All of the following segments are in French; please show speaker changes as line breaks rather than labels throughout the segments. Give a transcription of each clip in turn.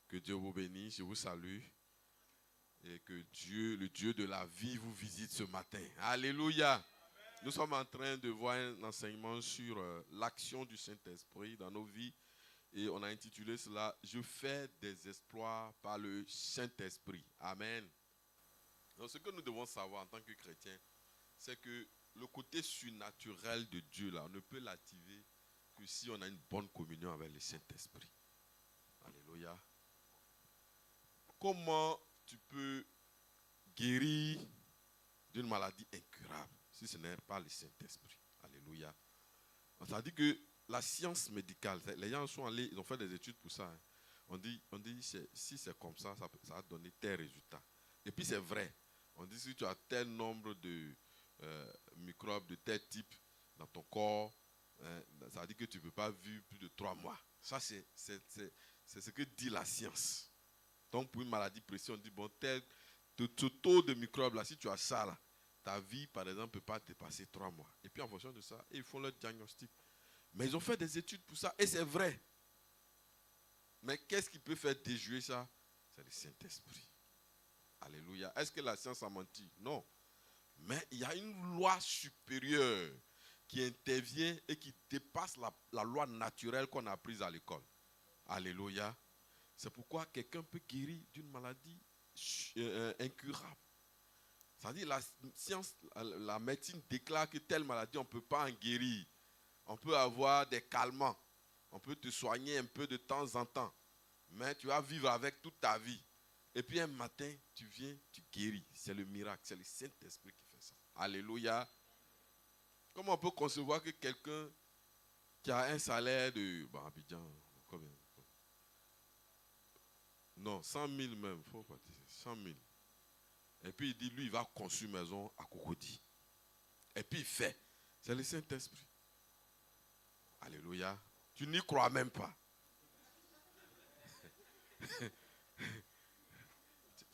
Que Dieu vous bénisse, je vous salue. Et que Dieu, le Dieu de la vie, vous visite ce matin. Alléluia. Amen. Nous sommes en train de voir un enseignement sur l'action du Saint-Esprit dans nos vies. Et on a intitulé cela « Je fais des exploits par le Saint-Esprit ». Amen. Donc ce que nous devons savoir en tant que chrétiens, c'est que le côté surnaturel de Dieu, là, on ne peut l'activer que si on a une bonne communion avec le Saint-Esprit. Alléluia. Comment tu peux guérir d'une maladie incurable si ce n'est pas le Saint-Esprit? Alléluia. Ça dit que la science médicale, les gens sont allés, ils ont fait des études pour ça. Hein. On dit si c'est comme ça, ça va donner tel résultat. Et puis c'est vrai. On dit si tu as tel nombre de microbes de tel type dans ton corps, ça dit que tu ne peux pas vivre plus de 3 mois. Ça, c'est ce que dit la science. Donc pour une maladie précise, on dit, bon, ce taux de microbes là, si tu as ça là, ta vie par exemple ne peut pas dépasser 3 mois. Et puis en fonction de ça, ils font leur diagnostic. Mais ils ont fait des études pour ça et c'est vrai. Mais qu'est-ce qui peut faire déjouer ça? C'est le Saint-Esprit. Alléluia. Est-ce que la science a menti? Non. Mais il y a une loi supérieure qui intervient et qui dépasse la loi naturelle qu'on a apprise à l'école. Alléluia. C'est pourquoi quelqu'un peut guérir d'une maladie incurable. C'est-à-dire la science, la médecine déclare que telle maladie, on ne peut pas en guérir. On peut avoir des calmants. On peut te soigner un peu de temps en temps. Mais tu vas vivre avec toute ta vie. Et puis un matin, tu viens, tu guéris. C'est le miracle. C'est le Saint-Esprit qui fait ça. Alléluia. Comment on peut concevoir que quelqu'un qui a un salaire de Abidjan, combien? Non, 100 000 même. Il faut pas dire 100 000. Et puis il dit, lui, il va construire une maison à Cocody. Et puis il fait. C'est le Saint-Esprit. Alléluia. Tu n'y crois même pas.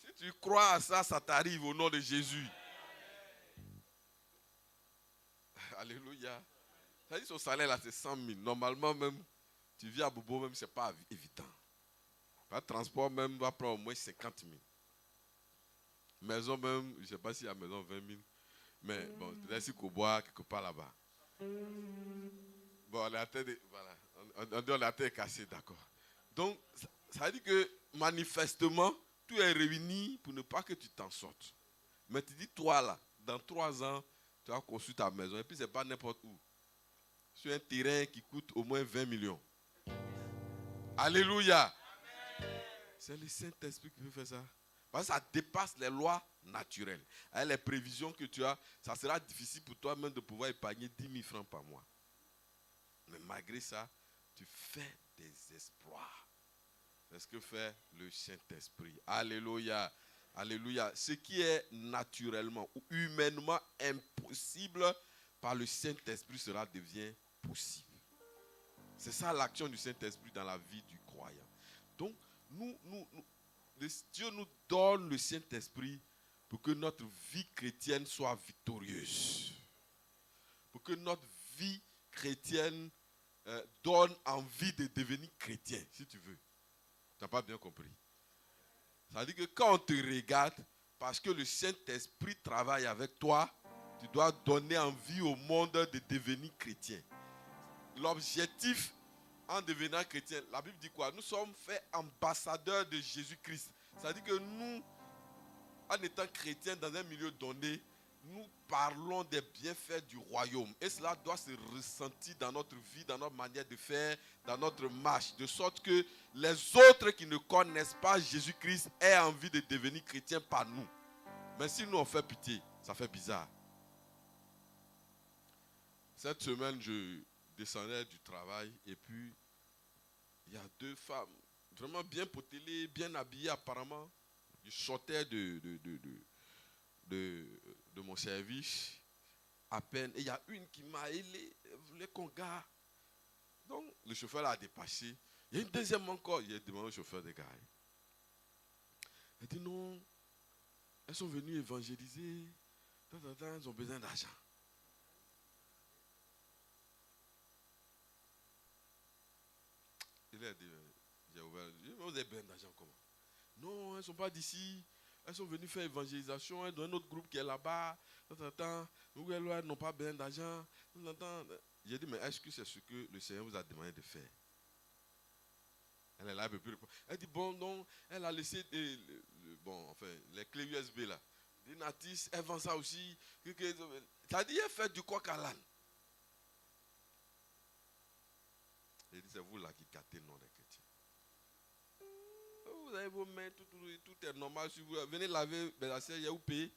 Si tu crois à ça, ça t'arrive au nom de Jésus. Alléluia. Ça dit son salaire là, c'est 100 000. Normalement même, tu vis à Bobo même, c'est pas évident. Pas de transport même, va prendre au moins 50 000. Maison même, je ne sais pas si la maison 20 000. Mais bon, peut-être si qu'on boit quelque part là-bas. Bon, la tête, voilà. On dit la tête est cassée, d'accord. Donc, ça veut dire que manifestement, tout est réuni pour ne pas que tu t'en sortes. Mais tu dis, toi là, dans 3 ans, tu vas construire ta maison. Et puis, ce n'est pas n'importe où. Sur un terrain qui coûte au moins 20 millions. Alléluia. C'est le Saint-Esprit qui peut faire ça. Parce que ça dépasse les lois naturelles. Avec les prévisions que tu as, ça sera difficile pour toi même de pouvoir épargner 10 000 francs par mois. Mais malgré ça, tu fais des exploits. C'est ce que fait le Saint-Esprit. Alléluia. Alléluia. Ce qui est naturellement ou humainement impossible, par le Saint-Esprit, cela devient possible. C'est ça l'action du Saint-Esprit dans la vie du croyant. Donc, Dieu nous donne le Saint-Esprit pour que notre vie chrétienne soit victorieuse. Pour que notre vie chrétienne donne envie de devenir chrétien, si tu veux. Tu n'as pas bien compris. Ça veut dire que quand on te regarde, parce que le Saint-Esprit travaille avec toi, tu dois donner envie au monde de devenir chrétien. L'objectif en devenant chrétien, la Bible dit quoi? Nous sommes faits ambassadeurs de Jésus-Christ. Ça veut dire que nous, en étant chrétiens dans un milieu donné, nous parlons des bienfaits du royaume. Et cela doit se ressentir dans notre vie, dans notre manière de faire, dans notre marche. De sorte que les autres qui ne connaissent pas Jésus-Christ aient envie de devenir chrétiens par nous. Mais si nous on fait pitié, ça fait bizarre. Cette semaine, je descendais du travail et puis il y a 2 femmes vraiment bien potelées, bien habillées apparemment. Je sortais de mon service à peine. Et il y a une qui m'a ailé, elle voulait qu'on gare. Donc le chauffeur l'a dépassé. Il y a une deuxième encore, il a demandé au chauffeur de garer. Elle dit non, elles sont venues évangéliser, elles ont besoin d'argent. Il a dit, J'ai ouvert. J'ai dit, vous avez besoin d'argent comment? Non, elles ne sont pas d'ici. Elles sont venues faire évangélisation. Elles ont un autre groupe qui est là-bas. Nous, elles n'ont pas besoin d'argent. J'ai dit, mais est-ce que c'est ce que le Seigneur vous a demandé de faire? Elle est là, elle ne peut plus répondre. Elle dit, bon, non, elle a laissé les clés USB là. Des natis, elle vend ça aussi. Ça dit, elle fait du coq à l'âne. J'ai dit, c'est vous là qui gâtez le nom des chrétiens. Vous avez vos mains, tout est normal. Si vous venez laver la selle, il y a où payer.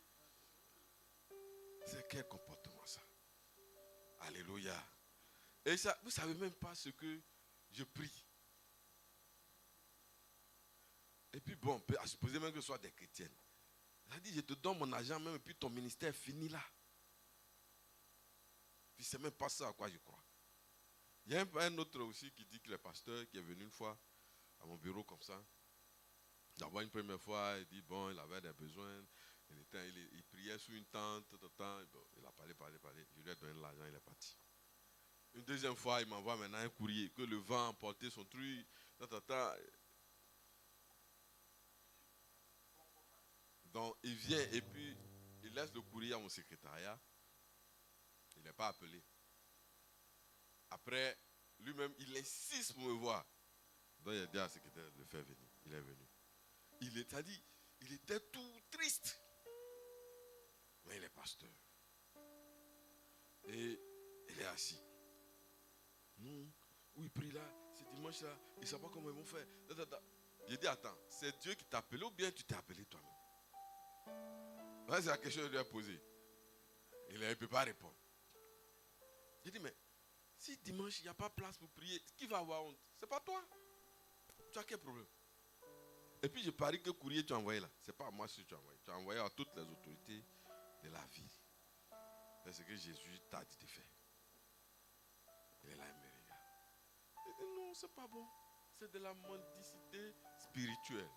C'est quel comportement ça? Alléluia. Et ça, vous ne savez même pas ce que je prie. Et puis bon, à supposer même que ce soit des chrétiennes. Elle dit, je te donne mon argent même et puis ton ministère finit là. Puis c'est même pas ça à quoi je crois. Il y a un autre aussi qui dit que le pasteur qui est venu une fois à mon bureau comme ça. D'abord une première fois, il dit bon, il avait des besoins. Il priait sous une tente, il a parlé. Je lui ai donné l'argent, il est parti. Une deuxième fois, il m'envoie maintenant un courrier que le vent a emporté son truc. Donc il vient et puis il laisse le courrier à mon secrétariat. Il n'est pas appelé. Après, lui-même, il insiste pour me voir. Donc il a dit à la secrétaire de le faire venir. Il est venu. Il était tout triste. Mais il est pasteur. Et il est assis. Non, où il prie là, c'est dimanche là, il ne sait pas comment ils vont faire. J'ai dit, attends, c'est Dieu qui t'a appelé ou bien tu t'es appelé toi-même? Là, c'est la question que je lui ai posée. Il ne peut pas répondre. J'ai dit, mais si dimanche il n'y a pas place pour prier, qui va avoir honte? Ce n'est pas toi. Tu as quel problème? Et puis je parie que le courrier tu as envoyé là, ce n'est pas à moi ce que tu as envoyé. Tu as envoyé à toutes les autorités de la ville. C'est ce que Jésus t'a dit de faire. Il est là, il me regarde. Il dit non, ce n'est pas bon. C'est de la mendicité spirituelle.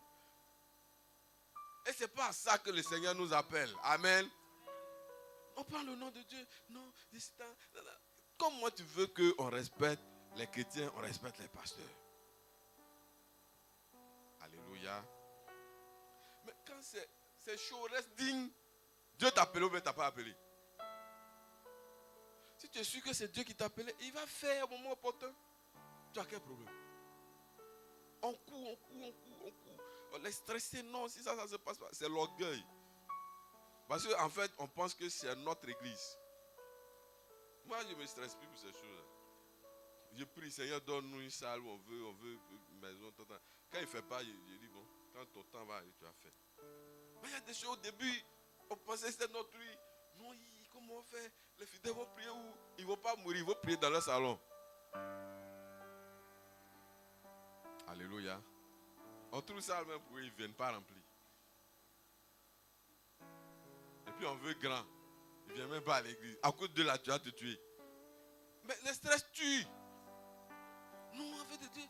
Et ce n'est pas à ça que le Seigneur nous appelle. Amen. On prend le nom de Dieu. Non, comment tu veux qu'on respecte les chrétiens, on respecte les pasteurs? Alléluia. Mais quand c'est chaud, reste digne. Dieu t'a appelé ou bien t'a pas appelé. Si tu es sûr que c'est Dieu qui t'a appelé, il va faire au moment opportun. Tu as quel problème? On court. On est stressé. Non, si ça se passe pas. C'est l'orgueil. Parce qu'en fait, on pense que c'est notre église. Moi, je ne me stresse plus pour ces choses. Je prie, Seigneur, donne-nous une salle où on veut une maison. Quand il ne fait pas, je dis bon, quand ton temps va aller, tu as fait. Mais il y a des choses au début, on pensait que c'était notre vie. Non, comment on fait? Les fidèles vont prier où? Ils ne vont pas mourir, ils vont prier dans leur salon. Alléluia. On trouve ça même pour eux, ils ne viennent pas remplir. Et puis on veut grand. Il ne vient même pas à l'église. À cause de là, tu vas te tuer. Mais le stress tue. Non, en fait, Dieu.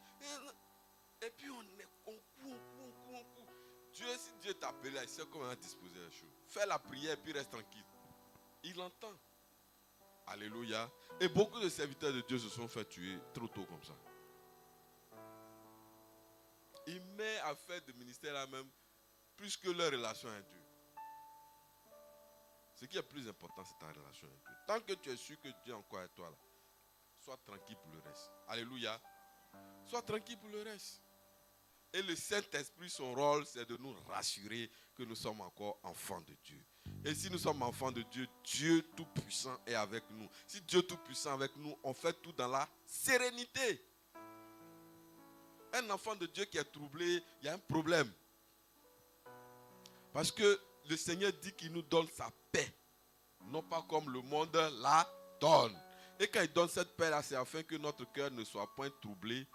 Et puis on court. Dieu, si Dieu t'appelle, il sait comment disposer les choses. Fais la prière et puis reste tranquille. Il entend. Alléluia. Et beaucoup de serviteurs de Dieu se sont fait tuer trop tôt comme ça. Il met à faire de ministère là même plus que leur relation avec Dieu. Ce qui est plus important, c'est ta relation avec Dieu. Tant que tu es sûr que Dieu est encore avec toi là, sois tranquille pour le reste. Alléluia. Sois tranquille pour le reste. Et le Saint-Esprit, son rôle, c'est de nous rassurer que nous sommes encore enfants de Dieu. Et si nous sommes enfants de Dieu, Dieu Tout-Puissant est avec nous. Si Dieu Tout-Puissant est avec nous, on fait tout dans la sérénité. Un enfant de Dieu qui est troublé, il y a un problème. Parce que le Seigneur dit qu'il nous donne sa paix. Non pas comme le monde la donne. Et quand il donne cette paix-là, c'est afin que notre cœur ne soit point troublé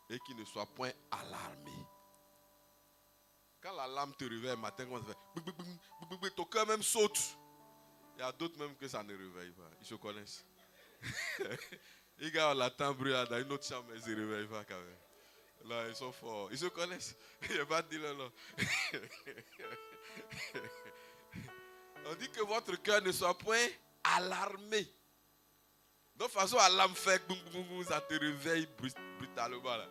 et qu'il ne soit point alarmé. Quand l'alarme te réveille le matin, comment ça fait? Ton cœur même saute. Il y a d'autres même que ça ne réveille pas. Ils se connaissent. Les gars, on l'attend brûler dans une autre chambre, mais ils ne se réveillent pas quand même. Là, ils sont forts. Ils se connaissent. Il n'y a pas de dire non. On dit que votre cœur ne soit point alarmé. De toute façon, l'alarme fait, ça te réveille brutalement. Là.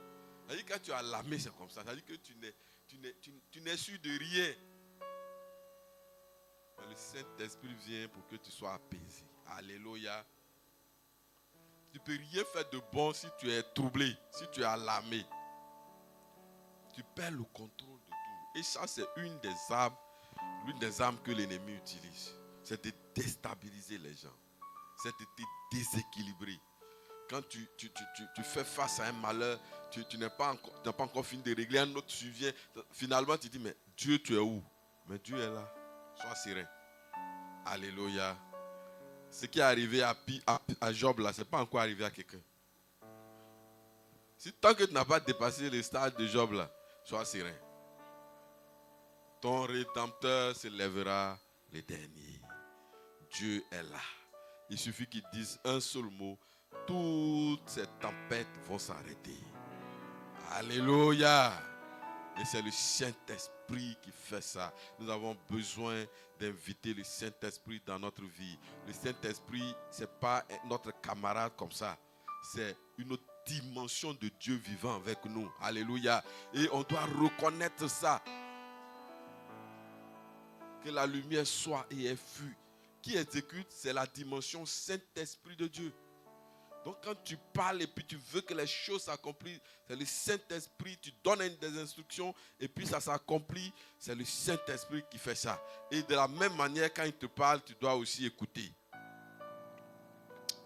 C'est-à-dire quand tu as lamé, c'est comme ça. C'est-à-dire que tu n'es sûr de rien. Mais le Saint-Esprit vient pour que tu sois apaisé. Alléluia. Tu ne peux rien faire de bon si tu es troublé, si tu es alarmé. Tu perds le contrôle de tout. Et ça, c'est l'une des armes que l'ennemi utilise. C'est de déstabiliser les gens. C'est de te déséquilibrer. Quand tu fais face à un malheur, tu n'as pas encore fini de régler, un autre survient. Finalement, tu dis, mais Dieu, tu es où? Mais Dieu est là. Sois serein. Alléluia. Ce qui est arrivé à Job, là, ce n'est pas encore arrivé à quelqu'un. Si tant que tu n'as pas dépassé le stade de Job, là, sois serein. Ton Rédempteur se lèvera le dernier. Dieu est là. Il suffit qu'il dise un seul mot. Toutes ces tempêtes vont s'arrêter. Alléluia. Et c'est le Saint-Esprit qui fait ça. Nous avons besoin d'inviter le Saint-Esprit dans notre vie. Le Saint-Esprit, ce n'est pas notre camarade comme ça. C'est une autre dimension de Dieu vivant avec nous. Alléluia. Et on doit reconnaître ça. Que la lumière soit et est fut. Qui exécute, c'est la dimension Saint-Esprit de Dieu. Donc quand tu parles et puis tu veux que les choses s'accomplissent, c'est le Saint-Esprit, tu donnes des instructions et puis ça s'accomplit, c'est le Saint-Esprit qui fait ça. Et de la même manière, quand il te parle, tu dois aussi écouter.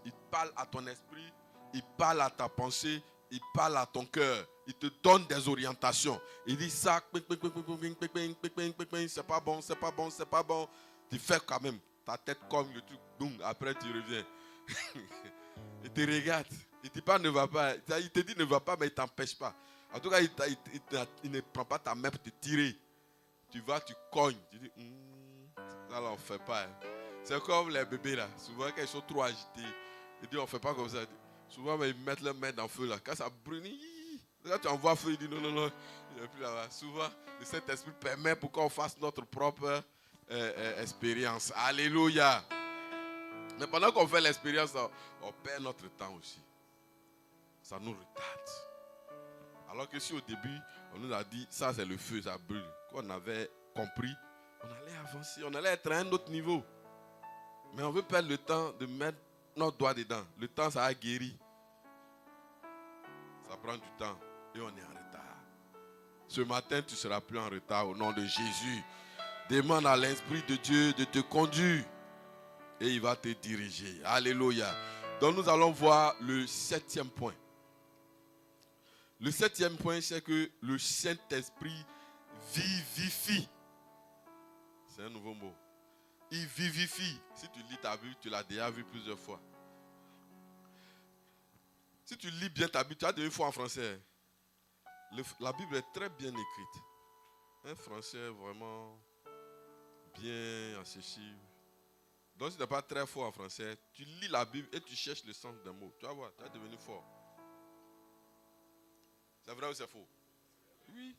Il parle à ton esprit, il parle à ta pensée, il parle à ton cœur, il te donne des orientations. Il dit ça, c'est pas bon, c'est pas bon, c'est pas bon. Tu fais quand même, ta tête comme le truc, boum, après tu reviens. Il te regarde. Il te dit pas ne va pas. Il te dit ne va pas, mais il ne t'empêche pas. En tout cas, il ne prend pas ta main pour te tirer. Tu vas, tu cognes. Tu dis, ça là, on ne fait pas. Hein. C'est comme les bébés là. Souvent, quand ils sont trop agités, ils disent on ne fait pas comme ça. Souvent, ils mettent leurs mains dans le feu là. Quand ça brûle, quand tu envoies feu, ils disent non, non, il n'est plus là-bas. Souvent, le Saint-Esprit permet pour qu'on fasse notre propre expérience. Alléluia. Mais pendant qu'on fait l'expérience, on perd notre temps aussi. Ça nous retarde. Alors que si au début, on nous a dit, ça c'est le feu, ça brûle. Quand on avait compris, on allait avancer, on allait être à un autre niveau. Mais on veut perdre le temps de mettre notre doigt dedans. Le temps, ça a guéri. Ça prend du temps et on est en retard. Ce matin, tu ne seras plus en retard au nom de Jésus. Demande à l'Esprit de Dieu de te conduire. Et il va te diriger. Alléluia. Donc nous allons voir le 7e point. Le 7e point, c'est que le Saint-Esprit vivifie. C'est un nouveau mot. Il vivifie. Si tu lis ta Bible, tu l'as déjà vu plusieurs fois. Si tu lis bien ta Bible, tu as déjà une fois en français. La Bible est très bien écrite. Un français vraiment bien accessible. Donc si tu n'es pas très fort en français, tu lis la Bible et tu cherches le sens d'un mot. Tu vas voir, tu vas devenir fort. C'est vrai ou c'est faux? Oui.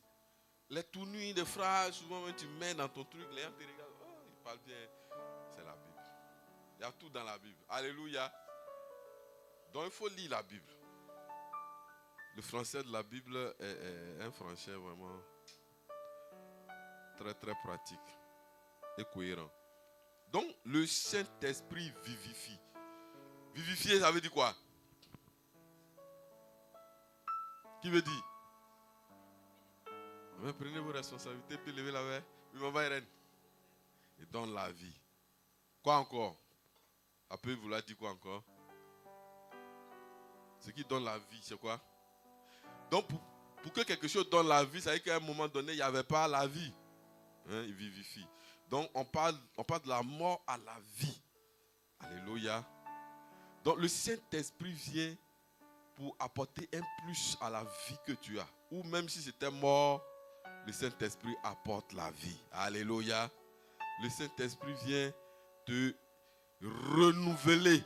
Les tournures de phrases, souvent quand tu mets dans ton truc, les gens te regardent, oh, il parle bien. C'est la Bible. Il y a tout dans la Bible. Alléluia. Donc il faut lire la Bible. Le français de la Bible est un français vraiment très très pratique et cohérent. Donc, le Saint-Esprit vivifie. Vivifier, ça veut dire quoi? Qui veut dire? Mais prenez vos responsabilités, puis levez la main. Oui, maman Irène. Et donne la vie. Quoi encore? Après, vous l'avez dit quoi encore? Ce qui donne la vie, c'est quoi? Donc, pour que quelque chose donne la vie, ça veut dire qu'à un moment donné, il n'y avait pas la vie. Hein, il vivifie. Donc, on parle de la mort à la vie. Alléluia. Donc, le Saint-Esprit vient pour apporter un plus à la vie que tu as. Ou même si c'était mort, le Saint-Esprit apporte la vie. Alléluia. Le Saint-Esprit vient te renouveler.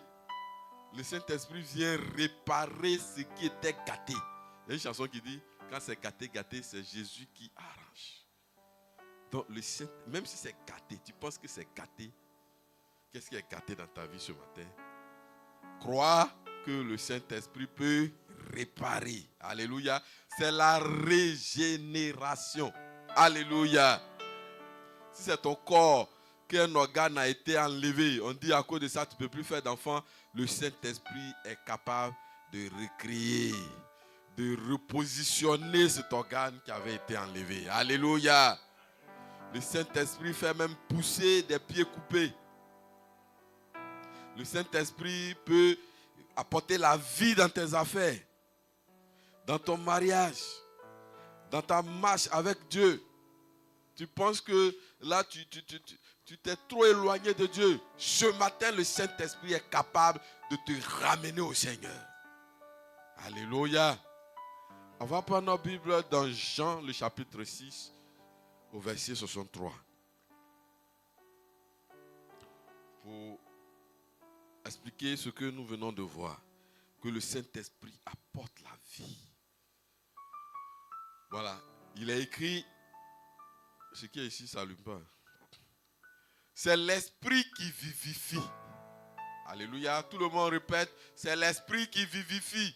Le Saint-Esprit vient réparer ce qui était gâté. Il y a une chanson qui dit, quand c'est gâté, gâté, c'est Jésus qui arrange. Donc, même si c'est gâté, tu penses que c'est gâté. Qu'est-ce qui est gâté dans ta vie ce matin? Crois que le Saint-Esprit peut réparer. Alléluia. C'est la régénération. Alléluia. Si c'est ton corps qu'un organe a été enlevé, on dit à cause de ça, tu ne peux plus faire d'enfant. Le Saint-Esprit est capable de recréer, de repositionner cet organe qui avait été enlevé. Alléluia. Le Saint-Esprit fait même pousser des pieds coupés. Le Saint-Esprit peut apporter la vie dans tes affaires, dans ton mariage, dans ta marche avec Dieu. Tu penses que là, tu t'es trop éloigné de Dieu. Ce matin, le Saint-Esprit est capable de te ramener au Seigneur. Alléluia. On va prendre notre Bible dans Jean, le chapitre 6, au verset 63. Pour expliquer ce que nous venons de voir. Que le Saint-Esprit apporte la vie. Voilà. Il est écrit, ce qui est ici, ça n'allume pas. C'est l'Esprit qui vivifie. Alléluia. Tout le monde répète, c'est l'Esprit qui vivifie.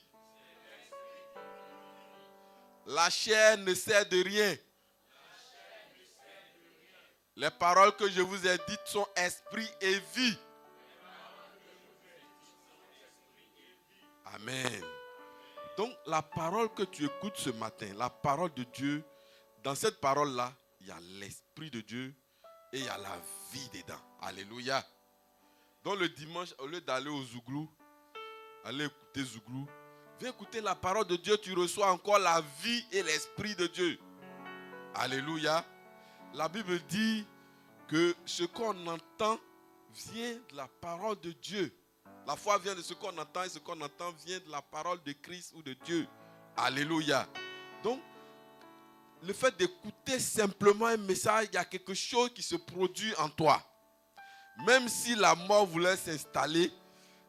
La chair ne sert de rien. Les paroles que je vous ai dites sont esprit et vie. Amen. Donc la parole que tu écoutes ce matin, la parole de Dieu, dans cette parole-là, il y a l'Esprit de Dieu et il y a la vie dedans. Alléluia. Donc le dimanche, au lieu d'aller au Zouglou, aller écouter Zouglou, viens écouter la parole de Dieu, tu reçois encore la vie et l'Esprit de Dieu. Alléluia. La Bible dit que ce qu'on entend vient de la parole de Dieu. La foi vient de ce qu'on entend et ce qu'on entend vient de la parole de Christ ou de Dieu. Alléluia. Donc, le fait d'écouter simplement un message, il y a quelque chose qui se produit en toi. Même si la mort voulait s'installer,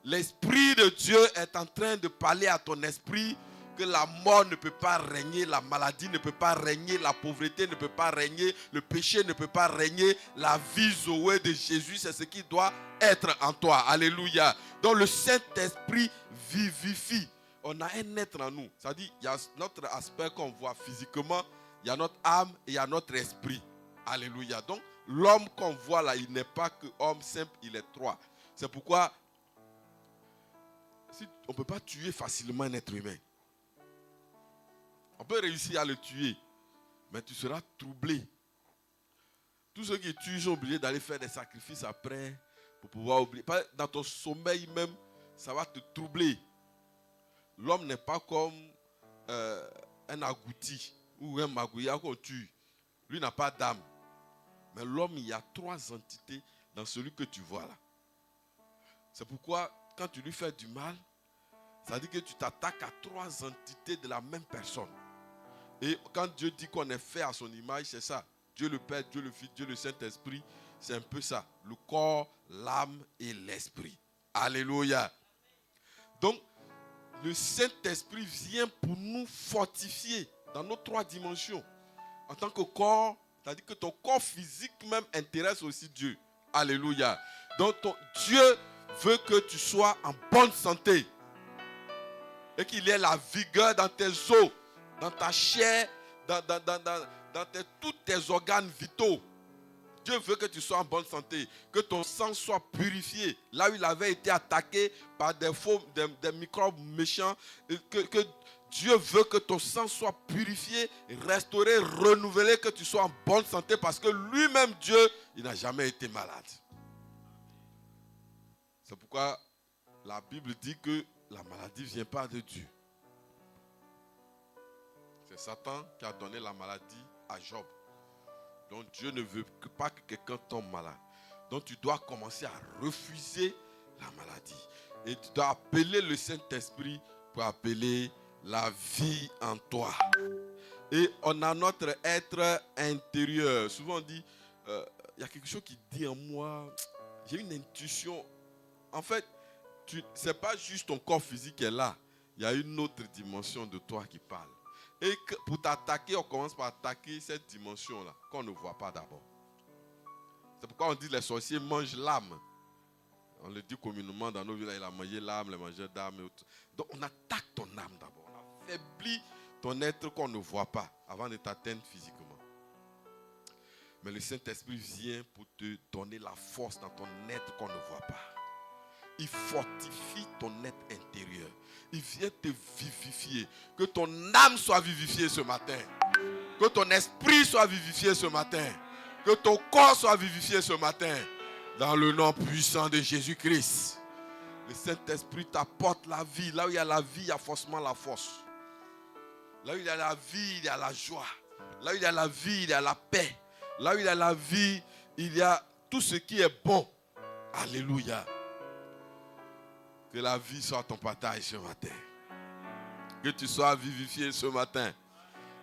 l'Esprit de Dieu est en train de parler à ton esprit que la mort ne peut pas régner, la maladie ne peut pas régner, la pauvreté ne peut pas régner, le péché ne peut pas régner. La vie Zoé de Jésus, c'est ce qui doit être en toi. Alléluia. Donc le Saint-Esprit vivifie. On a un être en nous. C'est-à-dire, il y a notre aspect qu'on voit physiquement, il y a notre âme et il y a notre esprit. Alléluia. Donc l'homme qu'on voit là, il n'est pas que homme simple, il est trois. C'est pourquoi on ne peut pas tuer facilement un être humain. On peut réussir à le tuer, mais tu seras troublé. Tous ceux qui tuent sont obligés d'aller faire des sacrifices après pour pouvoir oublier. Dans ton sommeil même, ça va te troubler. L'homme n'est pas comme un agouti ou un magouilla qu'on tue. Lui n'a pas d'âme. Mais l'homme, il y a trois entités dans celui que tu vois là. C'est pourquoi quand tu lui fais du mal, ça dit que tu t'attaques à trois entités de la même personne. Et quand Dieu dit qu'on est fait à son image, c'est ça. Dieu le Père, Dieu le Fils, Dieu le Saint-Esprit, c'est un peu ça. Le corps, l'âme et l'esprit. Alléluia. Donc, le Saint-Esprit vient pour nous fortifier dans nos trois dimensions. En tant que corps, c'est-à-dire que ton corps physique même intéresse aussi Dieu. Alléluia. Donc, Dieu veut que tu sois en bonne santé. Et qu'il y ait la vigueur dans tes os, dans ta chair, dans tous tes organes vitaux. Dieu veut que tu sois en bonne santé, que ton sang soit purifié. Là où il avait été attaqué par des microbes méchants, que Dieu veut que ton sang soit purifié, restauré, renouvelé, que tu sois en bonne santé parce que lui-même, Dieu, il n'a jamais été malade. C'est pourquoi la Bible dit que la maladie ne vient pas de Dieu. C'est Satan qui a donné la maladie à Job. Donc Dieu ne veut pas que quelqu'un tombe malade. Donc tu dois commencer à refuser la maladie. Et tu dois appeler le Saint-Esprit pour appeler la vie en toi. Et on a notre être intérieur. Souvent on dit, il y a quelque chose qui dit en moi, j'ai une intuition. En fait, ce n'est pas juste ton corps physique qui est là. Il y a une autre dimension de toi qui parle. Et pour t'attaquer, on commence par attaquer cette dimension-là, qu'on ne voit pas d'abord. C'est pourquoi on dit que les sorciers mangent l'âme. On le dit communément dans nos villages, il a mangé l'âme, les mangeurs d'âme. Donc on attaque ton âme d'abord. On affaiblit ton être qu'on ne voit pas avant de t'atteindre physiquement. Mais le Saint-Esprit vient pour te donner la force dans ton être qu'on ne voit pas. Il fortifie ton être intérieur. Il vient te vivifier. Que ton âme soit vivifiée ce matin. Que ton esprit soit vivifié ce matin. Que ton corps soit vivifié ce matin. Dans le nom puissant de Jésus-Christ. Le Saint-Esprit t'apporte la vie. Là où il y a la vie, il y a forcément la force. Là où il y a la vie, il y a la joie. Là où il y a la vie, il y a la paix. Là où il y a la vie, il y a tout ce qui est bon. Alléluia. Que la vie soit ton partage ce matin. Que tu sois vivifié ce matin.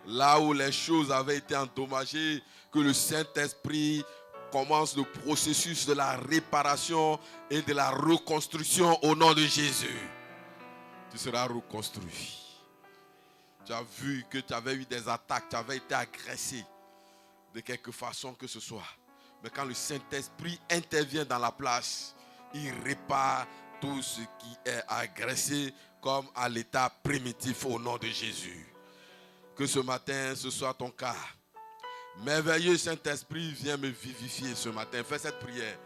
Là où les choses avaient été endommagées, que le Saint-Esprit commence le processus de la réparation et de la reconstruction au nom de Jésus. Tu seras reconstruit. Tu as vu que tu avais eu des attaques, tu avais été agressé de quelque façon que ce soit. Mais quand le Saint-Esprit intervient dans la place, il répare tout ce qui est agressé comme à l'état primitif au nom de Jésus. Que ce matin, ce soit ton cas. Merveilleux Saint-Esprit, viens me vivifier ce matin. Fais cette prière.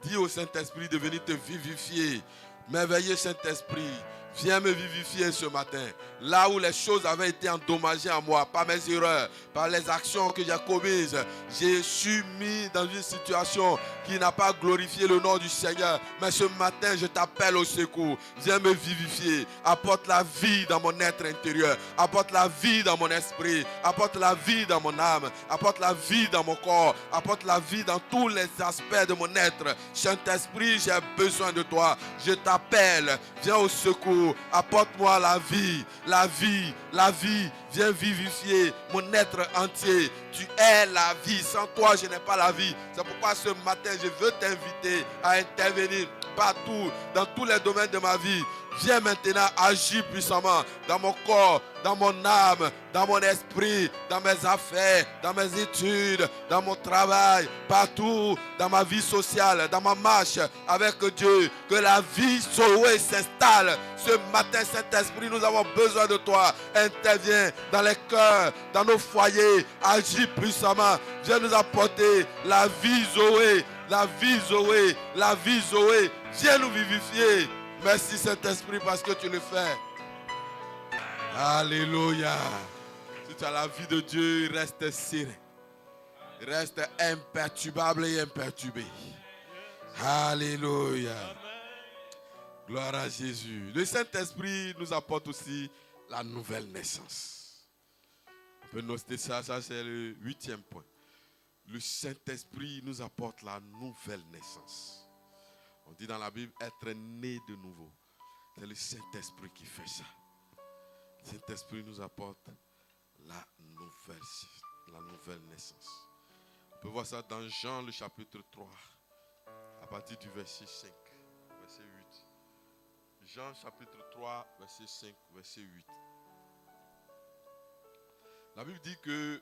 Dis au Saint-Esprit de venir te vivifier. Merveilleux Saint-Esprit, viens me vivifier ce matin. Là où les choses avaient été endommagées en moi, par mes erreurs, par les actions que j'ai commises, je suis mis dans une situation qui n'a pas glorifié le nom du Seigneur. Mais ce matin, je t'appelle au secours. Viens me vivifier. Apporte la vie dans mon être intérieur. Apporte la vie dans mon esprit. Apporte la vie dans mon âme. Apporte la vie dans mon corps. Apporte la vie dans tous les aspects de mon être. Saint-Esprit, j'ai besoin de toi. Je t'appelle. Viens au secours. Apporte-moi la vie. La vie. La vie. Viens vivifier mon être entier. Tu es la vie. Sans toi, je n'ai pas la vie. C'est pourquoi ce matin, je veux t'inviter à intervenir partout, dans tous les domaines de ma vie. Viens maintenant agir puissamment dans mon corps, dans mon âme, dans mon esprit, dans mes affaires, dans mes études, dans mon travail, partout, dans ma vie sociale, dans ma marche avec Dieu. Que la vie Zoé s'installe. Ce matin, Saint-Esprit, nous avons besoin de toi. Interviens dans les cœurs, dans nos foyers. Agis puissamment. Viens nous apporter la vie Zoé. La vie Zoé. La vie Zoé. Viens nous vivifier. Merci Saint-Esprit parce que tu le fais. Alléluia. Si tu as la vie de Dieu, reste serein. Reste imperturbable et imperturbé. Alléluia. Gloire à Jésus. Le Saint-Esprit nous apporte aussi la nouvelle naissance. On peut noter ça, c'est le 8e point. Le Saint-Esprit nous apporte la nouvelle naissance. On dit dans la Bible être né de nouveau. C'est le Saint-Esprit qui fait ça. Le Saint-Esprit nous apporte la nouvelle naissance. On peut voir ça dans Jean le chapitre 3, à partir du verset 5, verset 8. Jean chapitre 3, verset 5, verset 8. La Bible dit que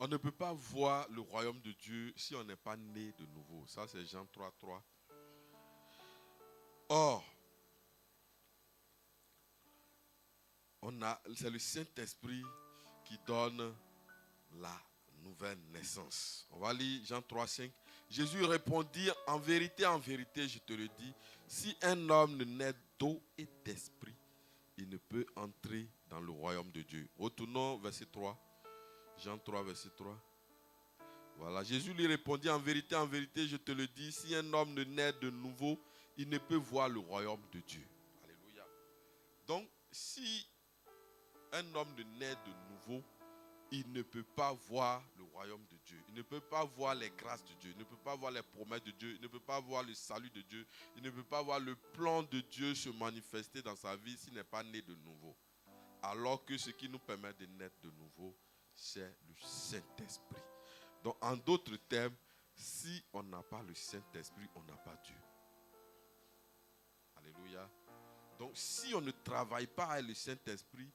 on ne peut pas voir le royaume de Dieu si on n'est pas né de nouveau. Ça, c'est Jean 3, 3. Or, c'est le Saint-Esprit qui donne la nouvelle naissance. On va lire Jean 3, 5. Jésus répondit, en vérité, je te le dis, si un homme ne naît d'eau et d'esprit, il ne peut entrer dans le royaume de Dieu. Retournons verset 3. Jean 3, verset 3. Voilà, Jésus lui répondit, en vérité, je te le dis, si un homme ne naît de nouveau, il ne peut voir le royaume de Dieu. Alléluia. Donc, si un homme ne naît de nouveau, il ne peut pas voir le royaume de Dieu. Il ne peut pas voir les grâces de Dieu. Il ne peut pas voir les promesses de Dieu. Il ne peut pas voir le salut de Dieu. Il ne peut pas voir le plan de Dieu se manifester dans sa vie s'il n'est pas né de nouveau. Alors que ce qui nous permet de naître de nouveau, c'est le Saint-Esprit. Donc, en d'autres termes, si on n'a pas le Saint-Esprit, on n'a pas Dieu. Alléluia. Donc, si on ne travaille pas avec le Saint-Esprit,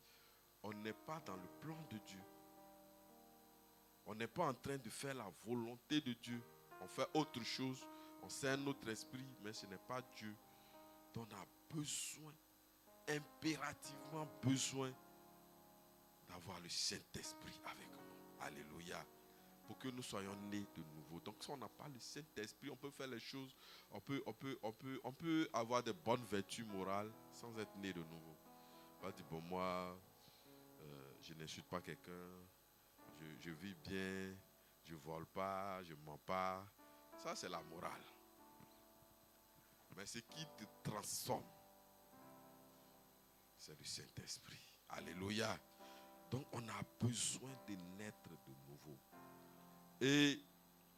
on n'est pas dans le plan de Dieu. On n'est pas en train de faire la volonté de Dieu. On fait autre chose. On sert notre esprit, mais ce n'est pas Dieu dont on a besoin, impérativement besoin d'avoir le Saint-Esprit avec nous. Alléluia. Pour que nous soyons nés de nouveau. Donc si on n'a pas le Saint-Esprit, on peut faire les choses, on peut avoir de bonnes vertus morales sans être né de nouveau. On va dire, bon, moi, je n'insulte pas quelqu'un, je vis bien, je ne vole pas, je ne mens pas. Ça, c'est la morale. Mais ce qui te transforme, c'est le Saint-Esprit. Alléluia. Donc, on a besoin de naître de nouveau. Et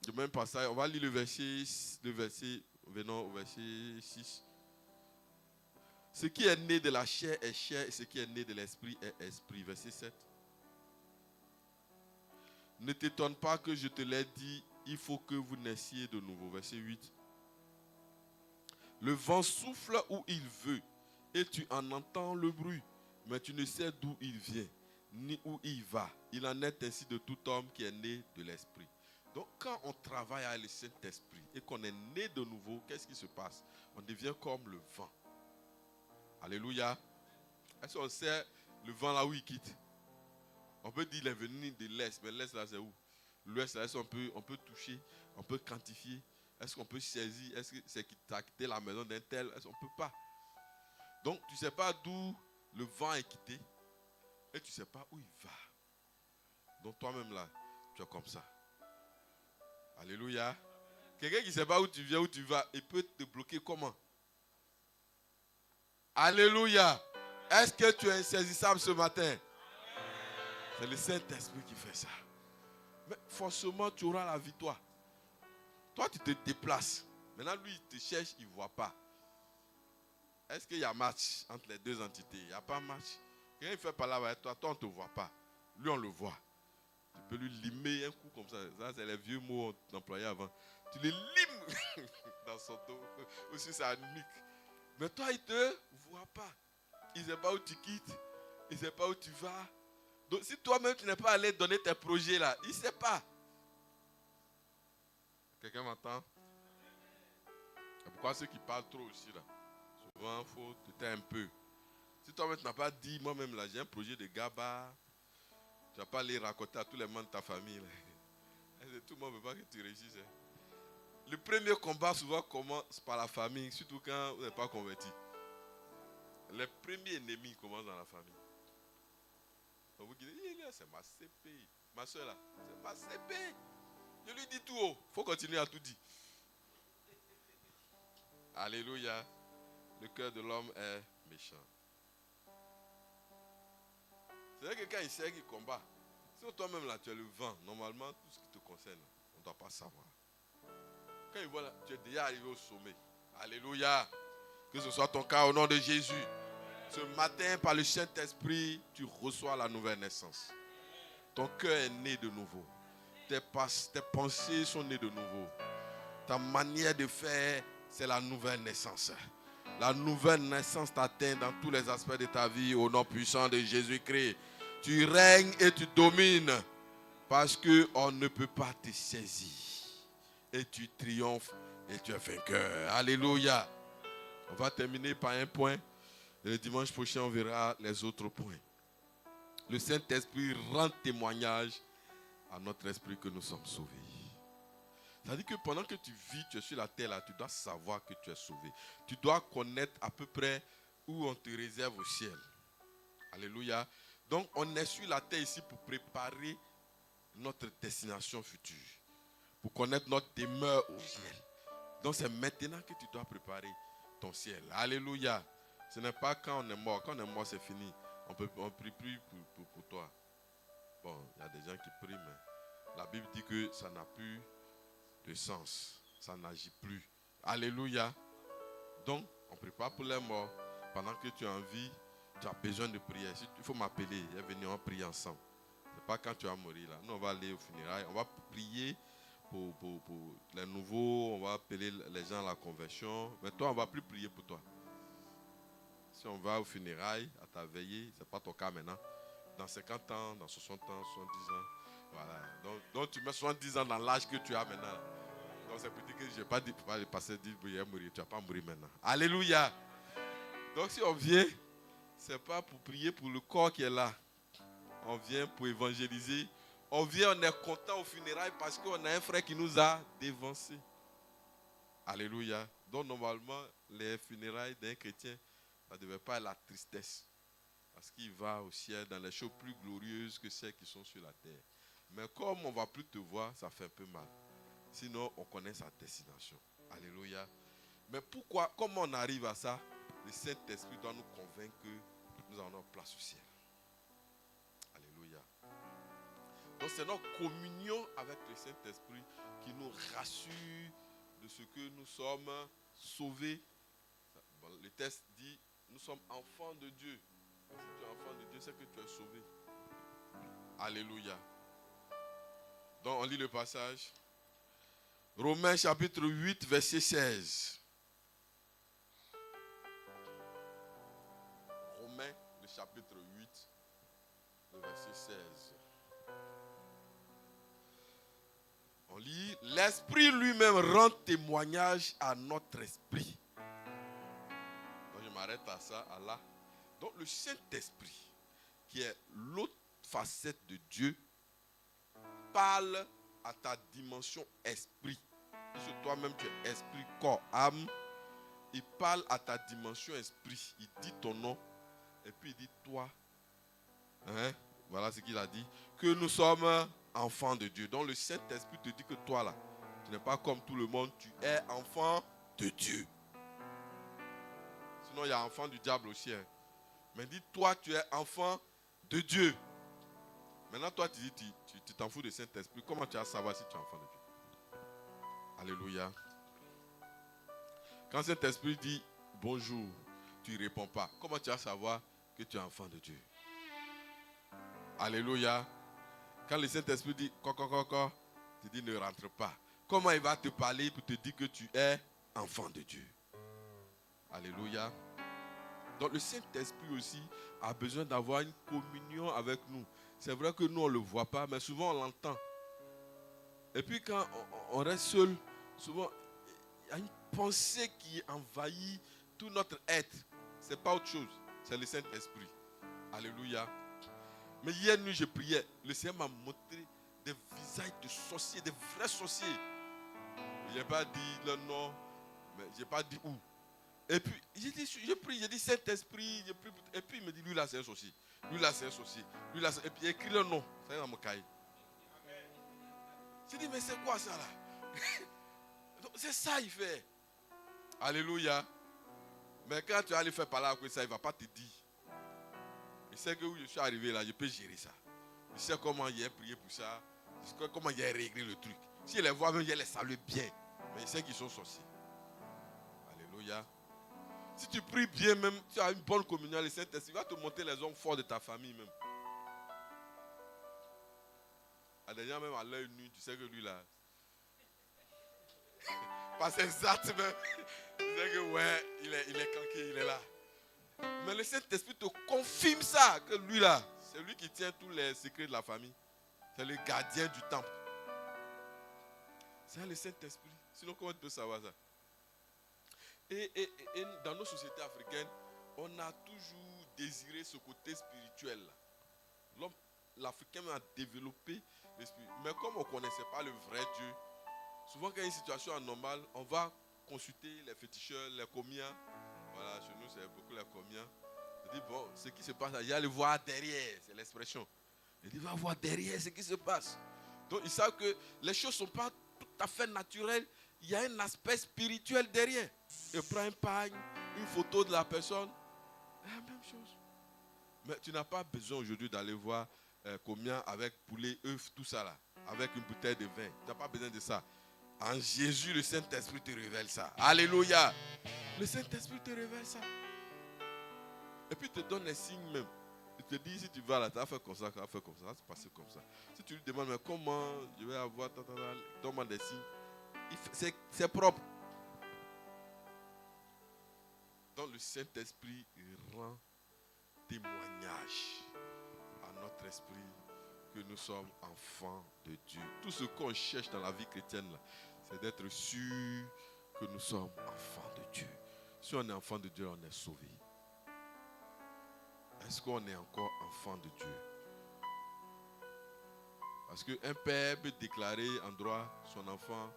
le même passage, on va lire le verset, venons au verset 6. Ce qui est né de la chair est chair, et ce qui est né de l'esprit est esprit. Verset 7. Ne t'étonne pas que je te l'ai dit, il faut que vous naissiez de nouveau. Verset 8. Le vent souffle où il veut, et tu en entends le bruit, mais tu ne sais d'où il vient, ni où il va. Il en est ainsi de tout homme qui est né de l'esprit. Donc quand on travaille avec le Saint-Esprit et qu'on est né de nouveau, qu'est-ce qui se passe? On devient comme le vent. Alléluia. Est-ce qu'on sait le vent là où il quitte? On peut dire qu'il est venu de l'Est, mais l'Est là c'est où? L'Ouest là, est-ce qu'on peut toucher, on peut quantifier? Est-ce qu'on peut saisir? Est-ce que c'est qui t'a quitté la maison d'un tel? Est-ce qu'on ne peut pas? Donc tu ne sais pas d'où le vent est quitté et tu ne sais pas où il va. Donc toi-même là, tu es comme ça. Alléluia. Quelqu'un qui ne sait pas où tu viens, où tu vas, il peut te bloquer comment? Alléluia. Est-ce que tu es insaisissable ce matin? C'est le Saint-Esprit qui fait ça. Mais forcément, tu auras la victoire. Toi, tu te déplaces. Maintenant, lui, il te cherche, il ne voit pas. Est-ce qu'il y a match entre les deux entités? Il n'y a pas match. Quand il fait par là avec toi, toi, on ne te voit pas. Lui, on le voit. Tu peux lui limer un coup comme ça. Ça, c'est les vieux mots qu'on employait avant. Tu le limes dans son dos ou sur sa nuque. Mais toi, il ne te voit pas. Il ne sait pas où tu quittes. Il ne sait pas où tu vas. Donc, si toi-même, tu n'es pas allé donner tes projets là, il ne sait pas. Quelqu'un m'entend? C'est pourquoi ceux qui parlent trop aussi là, souvent, il faut te taire un peu. Si toi-même, tu n'as pas dit, moi-même là, j'ai un projet de GABA, tu ne vas pas aller raconter à tous les membres de ta famille. Là. Tout le monde ne veut pas que tu réussisses. Hein. Le premier combat souvent commence par la famille, surtout quand vous n'êtes pas converti. Les premiers ennemis commencent dans la famille. Donc vous dites, c'est ma CP. Ma soeur là, c'est ma CP. Je lui dis tout haut. Il faut continuer à tout dire. Alléluia. Le cœur de l'homme est méchant. C'est vrai que quand il sait qu'il combat, si toi-même là tu es le vent, normalement tout ce qui te concerne, on ne doit pas savoir. Quand il voit là, tu es déjà arrivé au sommet. Alléluia. Que ce soit ton cas au nom de Jésus. Ce matin, par le Saint-Esprit, tu reçois la nouvelle naissance. Ton cœur est né de nouveau. Tes pensées sont nées de nouveau. Ta manière de faire, c'est la nouvelle naissance. La nouvelle naissance t'atteint dans tous les aspects de ta vie au nom puissant de Jésus-Christ. Tu règnes et tu domines parce qu'on ne peut pas te saisir. Et tu triomphes et tu es vainqueur. Alléluia. On va terminer par un point. Et le dimanche prochain, on verra les autres points. Le Saint-Esprit rend témoignage à notre esprit que nous sommes sauvés. C'est-à-dire que pendant que tu vis, tu es sur la terre, là, tu dois savoir que tu es sauvé. Tu dois connaître à peu près où on te réserve au ciel. Alléluia. Donc, on est sur la terre ici pour préparer notre destination future. Pour connaître notre demeure au ciel. Donc, c'est maintenant que tu dois préparer ton ciel. Alléluia. Ce n'est pas quand on est mort. Quand on est mort, c'est fini. On ne prie plus pour toi. Bon, il y a des gens qui prient, mais la Bible dit que ça n'a plus de sens. Ça n'agit plus. Alléluia. Donc, on ne prie pas pour les morts. Pendant que tu es en vie, tu as besoin de prière. Il faut m'appeler. Venez, on va prier ensemble. Ce n'est pas quand tu vas mourir là. Nous, on va aller au funérailles. On va prier pour les nouveaux. On va appeler les gens à la conversion. Mais toi, on ne va plus prier pour toi. Si on va au funérailles, à ta veillée, ce n'est pas ton cas maintenant. Dans 50 ans, dans 60 ans, 70 ans. Voilà. Donc tu mets 70 ans dans l'âge que tu as maintenant. Donc c'est pour dire que je n'ai pas dit pour le passer dire que tu vas mourir. Tu ne vas pas mourir maintenant. Alléluia. Donc si on vient, ce n'est pas pour prier pour le corps qui est là. on vient pour évangéliser. On vient, on est content aux funérailles parce qu'on a un frère qui nous a dévancés. Alléluia. Donc normalement, les funérailles d'un chrétien, ça ne devait pas être la tristesse. Parce qu'il va au ciel dans les choses plus glorieuses que celles qui sont sur la terre. Mais comme on ne va plus te voir, ça fait un peu mal. Sinon, on connaît sa destination. Alléluia. Mais pourquoi, comment on arrive à ça? Le Saint-Esprit doit nous convaincre que nous avons notre place au ciel. Alléluia. Donc c'est notre communion avec le Saint-Esprit qui nous rassure de ce que nous sommes sauvés. Le texte dit, nous sommes enfants de Dieu. Si tu es enfant de Dieu, c'est que tu es sauvé. Alléluia. Donc on lit le passage. Romains chapitre 8, verset 16. Romains, le chapitre 8, le verset 16. On lit, l'Esprit lui-même rend témoignage à notre esprit. Donc je m'arrête à ça, à là. Donc le Saint-Esprit, qui est l'autre facette de Dieu, parle à ta dimension esprit. Puisque toi-même tu es esprit, corps, âme. Il parle à ta dimension esprit. Il dit ton nom. Et puis il dit toi. Voilà ce qu'il a dit. Que nous sommes enfants de Dieu. Donc le Saint-Esprit te dit que toi là, tu n'es pas comme tout le monde. Tu es enfant de Dieu. Sinon il y a enfant du diable aussi. Mais dit toi tu es enfant de Dieu. Maintenant toi tu dis tu t'en fous du Saint-Esprit. Comment tu vas savoir si tu es enfant de Dieu? Alléluia. Quand cet esprit dit bonjour, tu ne réponds pas. Comment tu vas savoir que tu es enfant de Dieu? Alléluia. Quand le Saint-Esprit dit coco, tu dis ne rentre pas. Comment il va te parler pour te dire que tu es enfant de Dieu? Alléluia. Donc le Saint-Esprit aussi a besoin d'avoir une communion avec nous. C'est vrai que nous on ne le voit pas, mais souvent on l'entend. Et puis quand on reste seul, souvent il y a une pensée qui envahit tout notre être. Ce n'est pas autre chose, c'est le Saint-Esprit. Alléluia. Mais hier nuit je priais, le Seigneur m'a montré des visages de sorciers, des vrais sorciers. Je n'ai pas dit le nom, mais je n'ai pas dit où. Et puis je prie, j'ai dit Saint-Esprit, je prie, et puis il me dit lui là c'est un sorcier, lui là c'est un sorcier, lui là c'est... Et puis il écrit le nom, ça est dans mon cahier. J'ai dit mais c'est quoi ça là? C'est ça il fait. Alléluia. Mais quand tu vas aller faire parler avec ça, il ne va pas te dire. Il sait que où je suis arrivé là, je peux gérer ça. Il sait comment il a prié pour ça. Il sait comment il a réglé le truc. S'il les voit même, il les salue bien. Mais il sait qu'ils sont sorciers. Alléluia. Si tu pries bien même, tu as une bonne communion, le Saint-Esprit va te montrer les hommes forts de ta famille même. À des gens même à l'œil nu, tu sais que lui là... Pas exact même. Tu sais que ouais, il est canqué, il est là. Mais le Saint-Esprit te confirme ça, que lui là, c'est lui qui tient tous les secrets de la famille. C'est le gardien du temple. C'est le Saint-Esprit. Sinon, comment tu peux savoir ça? Et dans nos sociétés africaines, on a toujours désiré ce côté spirituel là. L'homme, l'Africain a développé l'esprit. Mais comme on ne connaissait pas le vrai Dieu, souvent quand il y a une situation anormale, on va consulter les féticheurs, les comiens. Voilà, chez nous, c'est beaucoup les comiens. Il dit, bon, ce qui se passe, il y a le voir derrière, c'est l'expression. Il dit, va voir derrière ce qui se passe. Donc, ils savent que les choses ne sont pas tout à fait naturelles. Il y a un aspect spirituel derrière. Il prend un pagne, une photo de la personne. C'est la même chose. Mais tu n'as pas besoin aujourd'hui d'aller voir combien avec poulet, œufs, tout ça là. Avec une bouteille de vin. Tu n'as pas besoin de ça. En Jésus, le Saint-Esprit te révèle ça. Alléluia. Le Saint-Esprit te révèle ça. Et puis il te donne les signes même. Il te dit, si tu vas là, tu vas faire comme ça, tu vas faire comme ça, ça va se passer comme ça. Si tu lui demandes, mais comment je vais avoir, donne-moi des signes. C'est propre. Donc le Saint-Esprit rend témoignage à notre esprit que nous sommes enfants de Dieu. Tout ce qu'on cherche dans la vie chrétienne, là, c'est d'être sûr que nous sommes enfants de Dieu. Si on est enfant de Dieu, on est sauvé. Est-ce qu'on est encore enfant de Dieu? Parce qu'un père peut déclarer en droit son enfant,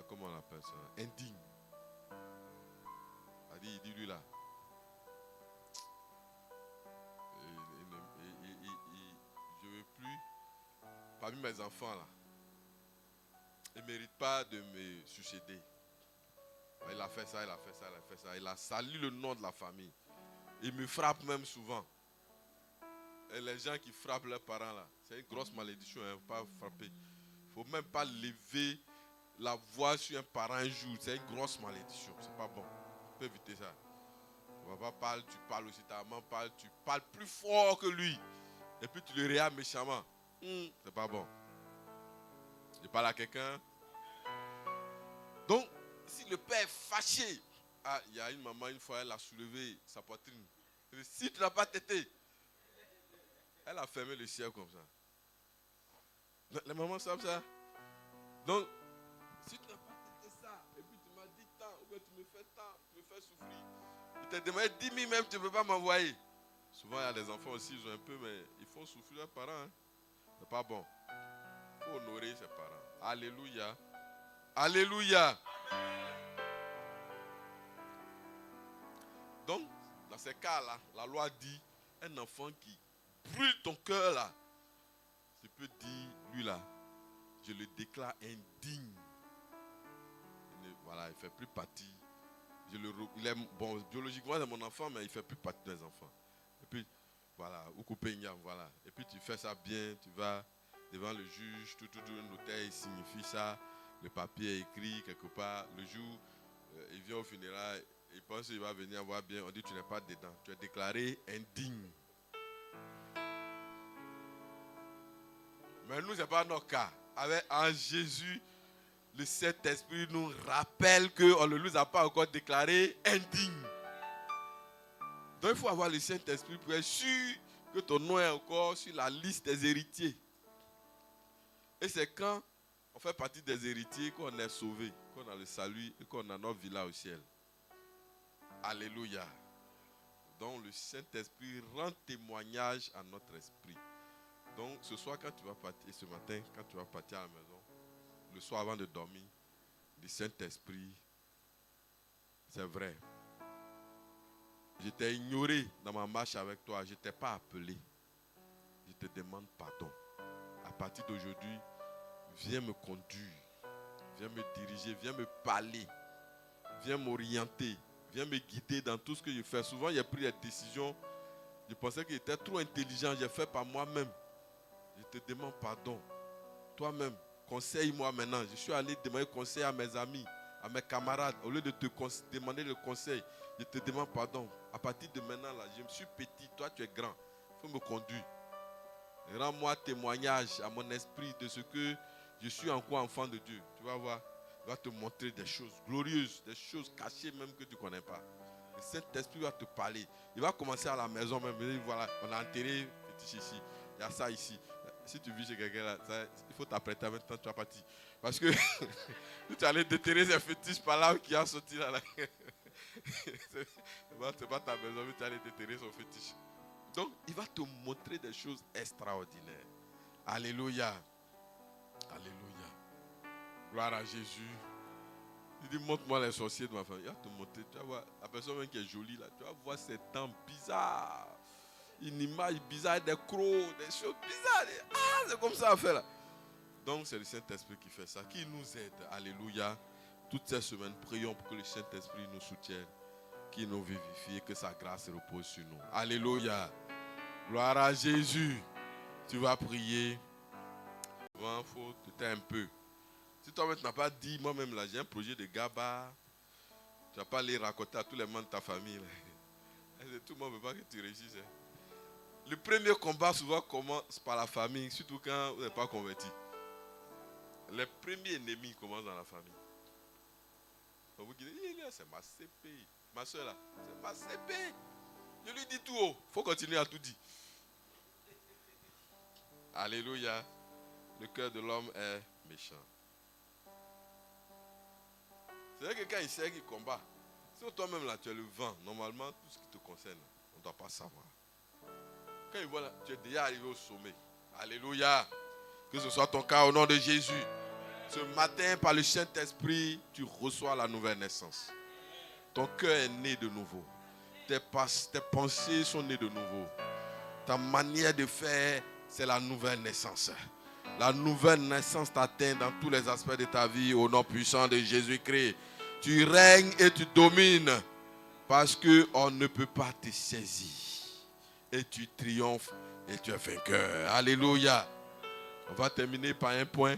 comment on appelle ça, indigne. Il dit lui là, je ne veux plus, parmi mes enfants là, il ne mérite pas de me succéder. Il a fait ça, il a fait ça, il a fait ça. Il a sali le nom de la famille. Il me frappe même souvent. Et les gens qui frappent leurs parents là, c'est une grosse malédiction, il ne faut pas frapper. Il ne faut même pas lever la voix sur un parent un jour. C'est une grosse malédiction, c'est pas bon. Tu peux éviter ça. Ton papa parle, tu parles aussi, ta maman parle, tu parles plus fort que lui. Et puis tu le réas méchamment. C'est pas bon. Je parle à quelqu'un. Donc, si le père est fâché, il y a une maman, une fois, elle a soulevé sa poitrine. Elle dit, si tu n'as pas tété, elle a fermé le ciel comme ça. Les mamans savent ça. Donc, si tu n'as pas tété ça, et puis tu m'as dit tant, ou bien tu me fais tant, tu me fais souffrir, il te demande 10 000 même, tu ne peux pas m'envoyer. Souvent, il y a des enfants aussi, ils ont un peu, mais ils font souffrir leurs parents. Hein. C'est pas bon. Il faut honorer ses parents. Alléluia. Alléluia. Donc, dans ces cas-là, la loi dit, un enfant qui brûle ton cœur là, je peux dire, lui là, je le déclare indigne. Voilà, il ne fait plus partie. Il est, bon, biologiquement, c'est mon enfant, mais il ne fait plus partie des enfants. Et puis, voilà, ou couper une voilà. Et puis, tu fais ça bien, tu vas devant le juge, tout, le notaire, il signifie ça, le papier est écrit quelque part. Le jour, il vient au funérail, il pense qu'il va venir voir bien, on dit tu n'es pas dedans. Tu es déclaré indigne. Mais nous, ce n'est pas notre cas. En Jésus, le Saint-Esprit nous rappelle qu'on ne nous a pas encore déclaré indigne. Donc il faut avoir le Saint-Esprit pour être sûr que ton nom est encore sur la liste des héritiers. Et c'est quand on fait partie des héritiers qu'on est sauvé, qu'on a le salut et qu'on a notre villa au ciel. Alléluia. Donc le Saint-Esprit rend témoignage à notre esprit. Donc ce soir quand tu vas partir, ce matin quand tu vas partir à la maison, le soir avant de dormir, le Saint-Esprit, c'est vrai. Je t'ai ignoré dans ma marche avec toi, je ne t'ai pas appelé. Je te demande pardon. À partir d'aujourd'hui, viens me conduire, viens me diriger, viens me parler, viens m'orienter, viens me guider dans tout ce que je fais. Souvent, j'ai pris des décisions, je pensais que j'étais trop intelligent, j'ai fait par moi-même. Je te demande pardon. Toi-même, conseille-moi maintenant. Je suis allé demander conseil à mes amis, à mes camarades. Au lieu de te demander le conseil, je te demande pardon. À partir de maintenant, là, je me suis petit, toi tu es grand. Il faut me conduire. Rends-moi témoignage à mon esprit de ce que je suis encore enfant de Dieu. Tu vas voir, il va te montrer des choses glorieuses, des choses cachées même que tu ne connais pas. Le Saint-Esprit va te parler. Il va commencer à la maison même. Il dit, voilà, on a enterré fétiche ici. Il y a ça ici. Si tu vis chez quelqu'un là, il faut t'apprêter maintenant, tu vas partir. Parce que tu allais déterrer ces fétiches par là qui a sorti là. C'est pas ta maison, mais tu allais déterrer son fétiche. Donc, il va te montrer des choses extraordinaires. Alléluia. Alléluia. Gloire à Jésus. Il dit, montre-moi les sorciers de ma famille. Il va te montrer. Tu vas voir la personne même qui est jolie là. Tu vas voir ses dents bizarres. Une image bizarre, des crocs, des choses bizarres. Ah, c'est comme ça à faire là. Donc, c'est le Saint-Esprit qui fait ça, qui nous aide. Alléluia. Toutes ces semaines, prions pour que le Saint-Esprit nous soutienne, qu'il nous vivifie et que sa grâce repose sur nous. Alléluia. Gloire à Jésus. Tu vas prier. Il faut te taire un peu. Si toi-même tu n'as pas dit, moi-même là, j'ai un projet de GABA, tu ne vas pas aller raconter à tous les membres de ta famille. Là. Tout le monde ne veut pas que tu réussisses. Hein. Le premier combat souvent commence par la famille, surtout quand vous n'êtes pas converti. Les premiers ennemis commencent dans la famille. Donc vous dites, c'est ma CP. Ma soeur là, c'est ma CP. Je lui dis tout haut. Il faut continuer à tout dire. Alléluia. Le cœur de l'homme est méchant. C'est vrai que quand il sait qu'il combat, si toi-même là tu es le vent, normalement tout ce qui te concerne, on ne doit pas savoir. Quand il voit là, tu es déjà arrivé au sommet. Alléluia. Que ce soit ton cas au nom de Jésus. Ce matin, par le Saint-Esprit, tu reçois la nouvelle naissance. Ton cœur est né de nouveau. Tes pensées sont nées de nouveau. Ta manière de faire, c'est la nouvelle naissance. La nouvelle naissance t'atteint dans tous les aspects de ta vie au nom puissant de Jésus-Christ. Tu règnes et tu domines parce qu'on ne peut pas te saisir. Et tu triomphes et tu es vainqueur. Alléluia. On va terminer par un point.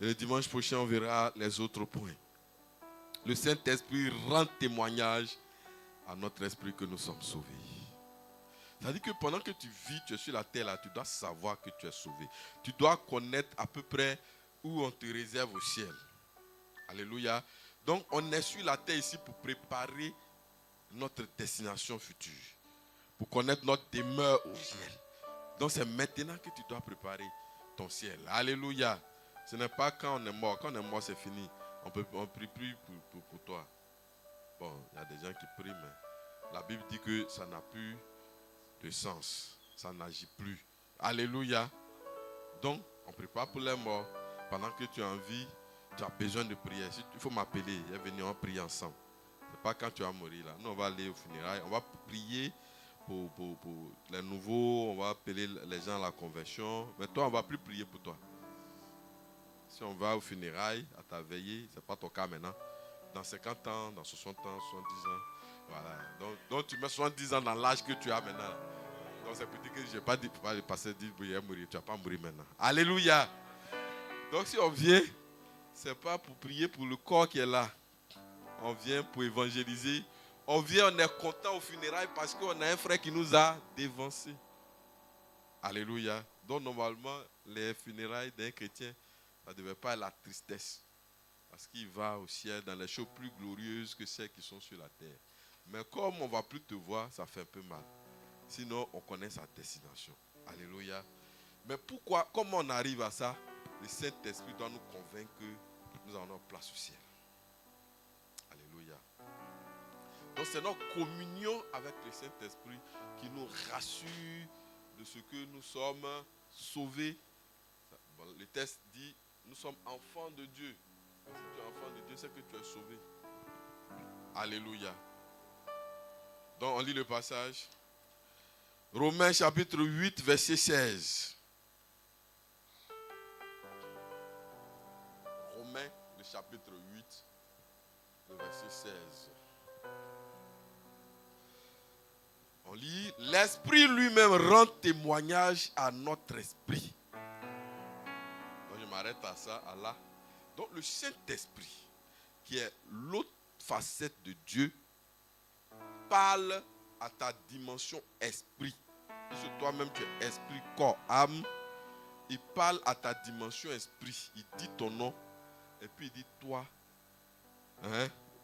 Et le dimanche prochain, on verra les autres points. Le Saint-Esprit rend témoignage à notre esprit que nous sommes sauvés. C'est-à-dire que pendant que tu vis, tu es sur la terre, là, tu dois savoir que tu es sauvé. Tu dois connaître à peu près où on te réserve au ciel. Alléluia. Donc, on est sur la terre ici pour préparer notre destination future. Pour connaître notre demeure au ciel. Donc, c'est maintenant que tu dois préparer ton ciel. Alléluia. Ce n'est pas quand on est mort. Quand on est mort, c'est fini. On ne prie plus pour toi. Bon, il y a des gens qui prient, mais la Bible dit que ça n'a plus de sens. Ça n'agit plus. Alléluia. Donc, on ne prie pas pour les morts. Pendant que tu es en vie, tu as besoin de prière. Il faut m'appeler. Venez, on prie ensemble. Ce n'est pas quand tu vas mourir là. Nous, on va aller au funérailles. On va prier pour les nouveaux. On va appeler les gens à la conversion. Mais toi, on ne va plus prier pour toi. Si on va au funérailles, à ta veillée, ce n'est pas ton cas maintenant. Dans 50 ans, dans 60 ans, 70 ans. Voilà. Donc tu mets 70 ans dans l'âge que tu as maintenant. Donc c'est petit que je n'ai pas dit, pour pas le passer, dire, tu ne vas pas mourir maintenant. Alléluia. Donc si on vient, ce n'est pas pour prier pour le corps qui est là. On vient pour évangéliser. On vient, on est content au funérailles parce qu'on a un frère qui nous a dévancés. Alléluia. Donc normalement, les funérailles d'un chrétien, ça ne devait pas être la tristesse. Parce qu'il va au ciel dans les choses plus glorieuses que celles qui sont sur la terre. Mais comme on ne va plus te voir, ça fait un peu mal. Sinon, on connaît sa destination. Alléluia. Mais pourquoi, comment on arrive à ça? Le Saint-Esprit doit nous convaincre que nous avons notre place au ciel. Alléluia. Donc c'est notre communion avec le Saint-Esprit qui nous rassure de ce que nous sommes sauvés. Bon, le texte dit, nous sommes enfants de Dieu. Si tu es enfant de Dieu, c'est que tu es sauvé. Alléluia. Donc on lit le passage. Romains chapitre 8, verset 16. Romains, le chapitre 8, le verset 16. On lit, l'Esprit lui-même rend témoignage à notre esprit. Donc je m'arrête à ça, à là. Donc le Saint-Esprit, qui est l'autre facette de Dieu, parle à ta dimension esprit. Puisque toi-même tu es esprit, corps, âme. Il parle à ta dimension esprit. Il dit ton nom. Et puis il dit toi.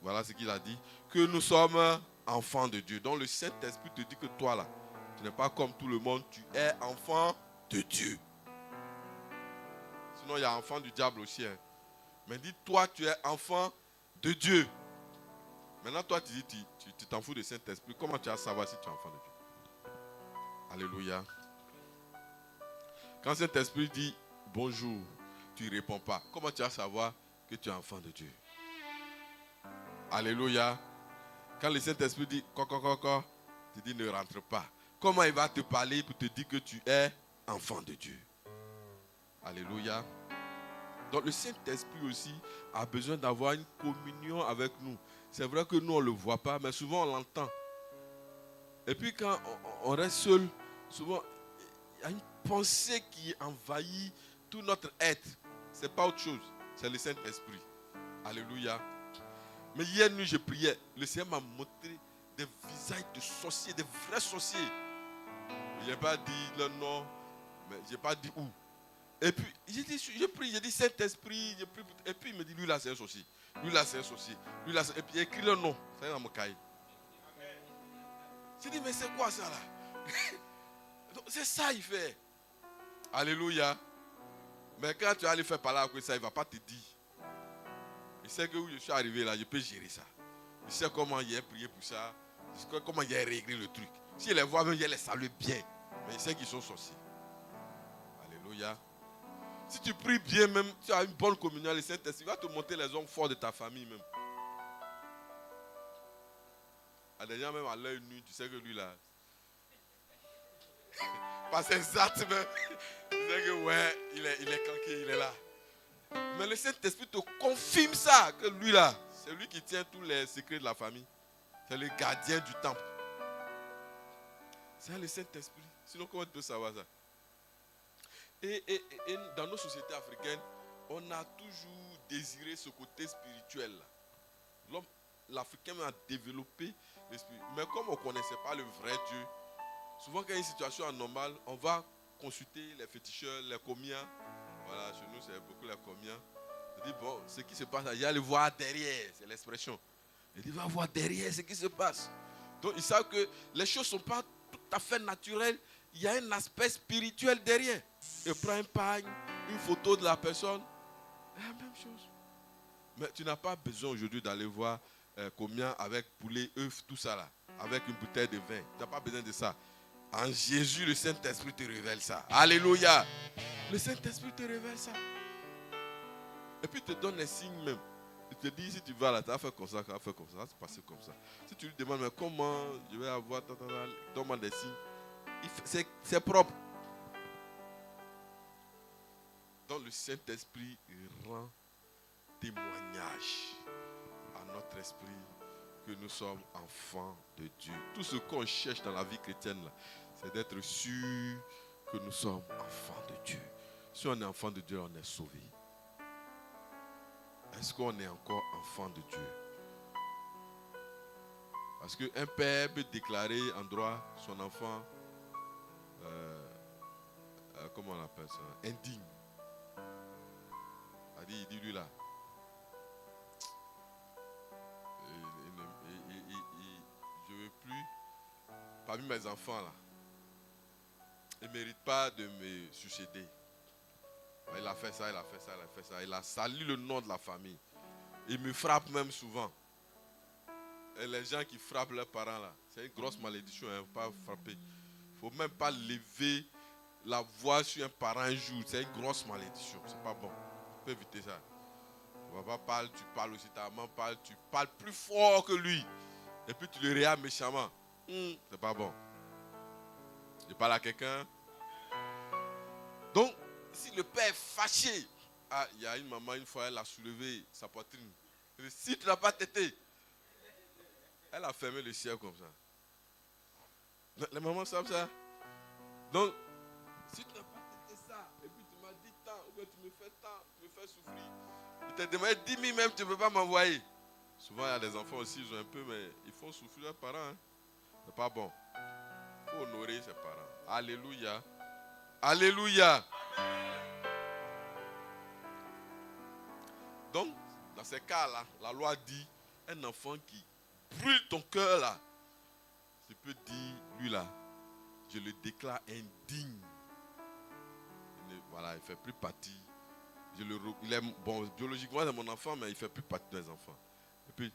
Voilà ce qu'il a dit. Que nous sommes enfants de Dieu. Donc le Saint-Esprit te dit que toi là, tu n'es pas comme tout le monde. Tu es enfant de Dieu. Sinon il y a enfant du diable aussi. Mais dis toi tu es enfant de Dieu. Maintenant toi tu dis tu t'en fous du Saint-Esprit. Comment tu vas savoir si tu es enfant de Dieu? Alléluia. Quand Saint-Esprit dit bonjour, tu ne réponds pas. Comment tu vas savoir que tu es enfant de Dieu? Alléluia. Quand le Saint-Esprit dit quoi, tu dis ne rentre pas. Comment il va te parler pour te dire que tu es enfant de Dieu? Alléluia. Donc le Saint-Esprit aussi a besoin d'avoir une communion avec nous. C'est vrai que nous on ne le voit pas, mais souvent on l'entend. Et puis quand on reste seul, souvent il y a une pensée qui envahit tout notre être. Ce n'est pas autre chose, c'est le Saint-Esprit. Alléluia. Mais hier nuit je priais, le Seigneur m'a montré des visages de sorciers, des vrais sorciers. Je n'ai pas dit le nom, mais je n'ai pas dit où. Et puis, je prie, j'ai dit Saint-Esprit, et puis il me dit, lui là c'est un sorcier. Lui là c'est un sorcier. Lui là, et puis il écrit le nom, c'est dans mon cahier. J'ai dit, mais c'est quoi ça là? C'est ça il fait. Alléluia. Mais quand tu vas aller faire parler avec ça, il ne va pas te dire. Il sait que où je suis arrivé là, je peux gérer ça. Il sait comment il a prié pour ça. Il sait comment il a réglé le truc. Si les voit même, il les salue bien. Mais il sait qu'ils sont sorciers. Alléluia. Si tu pries bien même, tu as une bonne communion, le Saint-Esprit va te montrer les hommes forts de ta famille même. À des gens même à l'œil nu, tu sais que lui là. Parce que exact même. Tu sais que ouais, il est canqué, il est là. Mais le Saint-Esprit te confirme ça, que lui là, c'est lui qui tient tous les secrets de la famille. C'est le gardien du temple. C'est le Saint-Esprit. Sinon, comment tu peux savoir ça? Et dans nos sociétés africaines, on a toujours désiré ce côté spirituel là. L'homme, l'Africain a développé l'esprit. Mais comme on ne connaissait pas le vrai Dieu, souvent quand il y a une situation anormale, on va consulter les féticheurs, les comiens. Voilà, chez nous c'est beaucoup les comiens. On dit bon, ce qui se passe, il y a le voir derrière, c'est l'expression. Il dit va voir derrière ce qui se passe. Donc ils savent que les choses ne sont pas tout à fait naturelles. Il y a un aspect spirituel derrière. Il prend un pagne, une photo de la personne, c'est la même chose. Mais tu n'as pas besoin aujourd'hui d'aller voir combien avec poulet, œufs, tout ça là, avec une bouteille de vin. Tu n'as pas besoin de ça. En Jésus, le Saint-Esprit te révèle ça. Alléluia. Le Saint-Esprit te révèle ça. Et puis il te donne les signes même. Il te dit, si tu vas là, tu vas faire comme ça, tu vas faire comme ça, ça va se passer comme ça. Si tu lui demandes, mais comment je vais avoir, donne-moi des signes. C'est propre. Donc le Saint-Esprit rend témoignage à notre esprit que nous sommes enfants de Dieu. Tout ce qu'on cherche dans la vie chrétienne, là, c'est d'être sûr que nous sommes enfants de Dieu. Si on est enfant de Dieu, on est sauvé. Est-ce qu'on est encore enfant de Dieu? Parce qu'un père peut déclarer en droit son enfant, comment on appelle ça, indigne. Il dit lui là, je ne veux plus, parmi mes enfants là, il ne mérite pas de me succéder. Il a fait ça, il a fait ça, il a fait ça. Il a sali le nom de la famille. Il me frappe même souvent. Et les gens qui frappent leurs parents là, c'est une grosse malédiction, il ne faut pas frapper. Il ne faut même pas lever la voix sur un parent un jour. C'est une grosse malédiction, c'est pas bon. Tu peux éviter ça. Ton papa parle, tu parles aussi, ta maman parle, tu parles plus fort que lui. Et puis tu le réas méchamment. C'est pas bon. Je parle à quelqu'un. Donc, si le père est fâché, il y a une maman, une fois, elle a soulevé sa poitrine. Elle dit, si tu n'as pas tété, elle a fermé le ciel comme ça. Les mamans savent ça. Donc, si tu n'as pas tété ça, et puis tu m'as dit tant, ou bien tu me fais tant, tu me fais souffrir, je t'ai demandé 10 000 même, tu ne peux pas m'envoyer. Souvent, il y a des enfants aussi, ils ont un peu, mais ils font souffrir leurs parents. Hein. C'est pas bon. Il faut honorer ses parents. Alléluia. Alléluia. Donc, dans ces cas-là, la loi dit, un enfant qui brûle ton cœur là, tu peux dire, lui là, je le déclare indigne. Voilà, il ne fait plus partie. Il est, bon, biologiquement, c'est mon enfant, mais il ne fait plus partie des enfants. Et puis,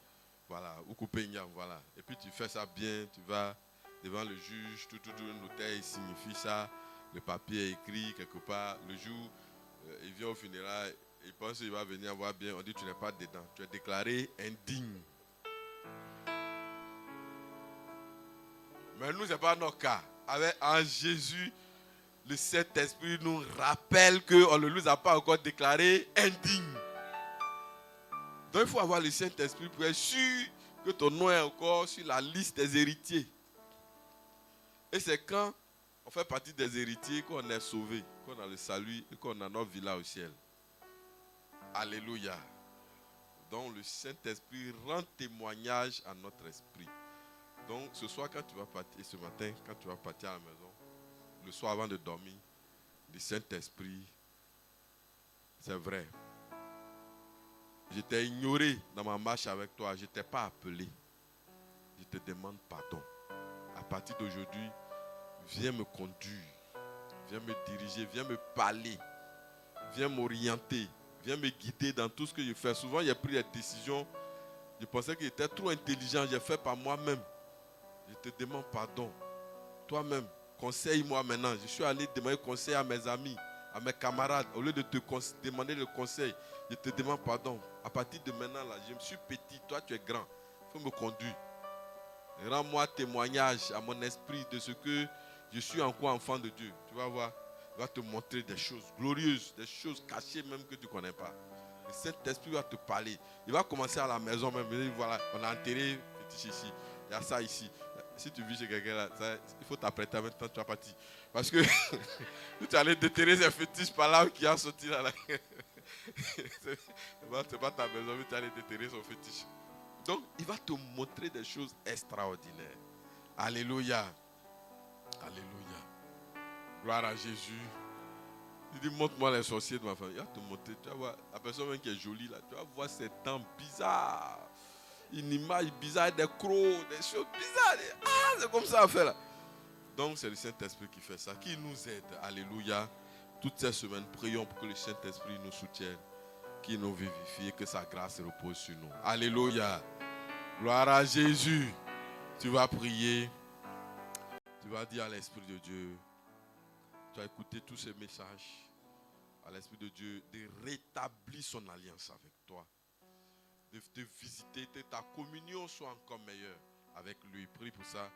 voilà, ou couper voilà. Et puis tu fais ça bien, tu vas devant le juge, tout le notaire signifie ça, le papier est écrit quelque part. Le jour, il vient au funérail, il pense qu'il va venir voir bien, on dit tu n'es pas dedans, tu es déclaré indigne. Mais nous, ce n'est pas notre cas. En Jésus, le Saint-Esprit nous rappelle qu'on ne nous a pas encore déclaré indigne. Donc il faut avoir le Saint-Esprit pour être sûr que ton nom est encore sur la liste des héritiers. Et c'est quand on fait partie des héritiers qu'on est sauvé, qu'on a le salut et qu'on a notre villa au ciel. Alléluia. Donc le Saint-Esprit rend témoignage à notre esprit. Donc ce soir quand tu vas partir, ce matin quand tu vas partir à la maison, le soir avant de dormir, le Saint-Esprit, c'est vrai. Je t'ai ignoré dans ma marche avec toi, je ne t'ai pas appelé. Je te demande pardon. À partir d'aujourd'hui, viens me conduire, viens me diriger, viens me parler, viens m'orienter, viens me guider dans tout ce que je fais. Souvent, j'ai pris des décisions, je pensais que j'étais trop intelligent, j'ai fait par moi-même. Je te demande pardon. toi-même, conseille-moi maintenant. Je suis allé demander conseil à mes amis, à mes camarades. Au lieu de te demander le conseil, je te demande pardon. À partir de maintenant, là, je me suis petit, toi tu es grand. Il faut me conduire. Rends-moi témoignage à mon esprit de ce que je suis encore enfant de Dieu. Tu vas voir, il va te montrer des choses glorieuses, des choses cachées même que tu ne connais pas. Le Saint-Esprit va te parler. Il va commencer à la maison même. Il dit, voilà, on a enterré fétiche ici. Il y a ça ici. Si tu vis chez quelqu'un là, ça, il faut t'apprêter en même temps, tu vas partir. Parce que tu allais déterrer ces fétiches par là qui a sorti là. C'est pas ta maison, mais tu allais déterrer son fétiche. Donc, il va te montrer des choses extraordinaires. Alléluia. Alléluia. Gloire à Jésus. Il dit, montre-moi les sorciers de ma famille. Il va te montrer. Tu vas voir, la personne même qui est jolie là, tu vas voir ses dents bizarres. Une image bizarre, des crocs, des choses bizarres. Ah, c'est comme ça à faire là. Donc, c'est le Saint-Esprit qui fait ça, qui nous aide. Alléluia. Toutes ces semaines, prions pour que le Saint-Esprit nous soutienne, qu'il nous vivifie et que sa grâce repose sur nous. Alléluia. Gloire à Jésus. Tu vas prier. Tu vas dire à l'Esprit de Dieu. Tu vas écouter tous ces messages. À l'Esprit de Dieu de rétablir son alliance avec toi. De te visiter, que ta communion soit encore meilleure avec lui. Prie pour ça.